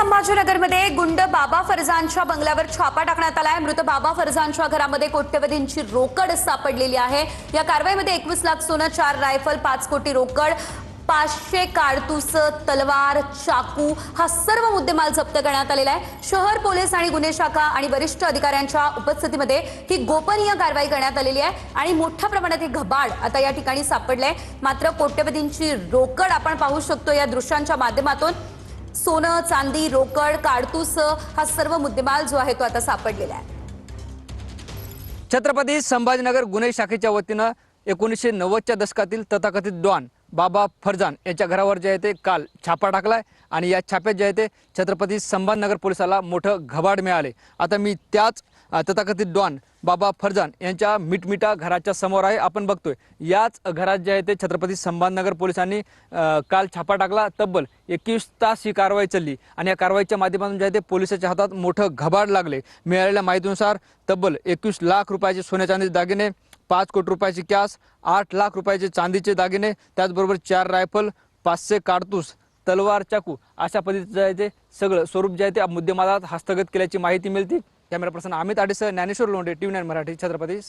संभाजीनगरमध्ये गुंड बाबा फरजानच्या बंगल्यावर छापा टाकण्यात आलाय। मृत बाबा फरजानच्या घरामध्ये कोट्यवधींची रोकड सापडलेली आहे। या कारवाईमध्ये 21 लाख सोनं, 4 रायफल, 5 कोटी रोकड, 500 कारतूस, तलवार, चाकू हा सर्व मुद्देमाल जप्त करण्यात आलेला आहे। शहर पोलीस आणि गुन्हे शाखा आणि वरिष्ठ अधिकाऱ्यांच्या उपस्थितीमध्ये ही गोपनीय कारवाई करण्यात आलेली आहे आणि मोठ्या प्रमाणात हे घबाड आता या ठिकाणी सापडले। मात्र कोट्यवधींची रोकड आपण पाहू शकतो या दृश्यांच्या माध्यमातून। सोनं, चांदी, रोकड, कारतूस हा सर्व मुद्देमाल जो आहे तो आता सापडलेला आहे। छत्रपती संभाजीनगर गुन्हे शाखेच्या वतीने 1990च्या दशकातील तथाकथित डॉन बाबा फरजान यांच्या घरावर जे आहे ते काल छापा टाकलाय आणि या छाप्यात जे आहे ते छत्रपती संभाजीनगर पोलिसाला मोठं घबाड मिळाले। आता मी त्याच तथाकथित डॉन बाबा फरजान यांच्या मिटमिटा घराच्या समोर आहे। आपण बघतोय याच घरात जे आहे ते छत्रपती संभाजीनगर पोलिसांनी काल छापा टाकला। तब्बल 21 तास ही कारवाई चालली आणि या कारवाईच्या माध्यमातून जे आहे ते पोलिसाच्या हातात मोठं घबाड लागले। मिळालेल्या माहितीनुसार तब्बल 21 लाख रुपयाचे सोने चांदीचे दागिने, 5 कोटी रुपयाची कॅश, 8 लाख रुपयाचे चांदीचे दागिने, त्याचबरोबर 4 रायफल, 500 कारतूस, तलवार, चाकू अशा पद्धतीचं आहे ते सगळं स्वरूप जे आहे ते मुद्देमालात हस्तगत केल्याची माहिती मिळते। कॅमेरा पर्सन अमित आडेसह ज्ञानेश्वर लोंढे, TV9 मराठी, छत्रपती।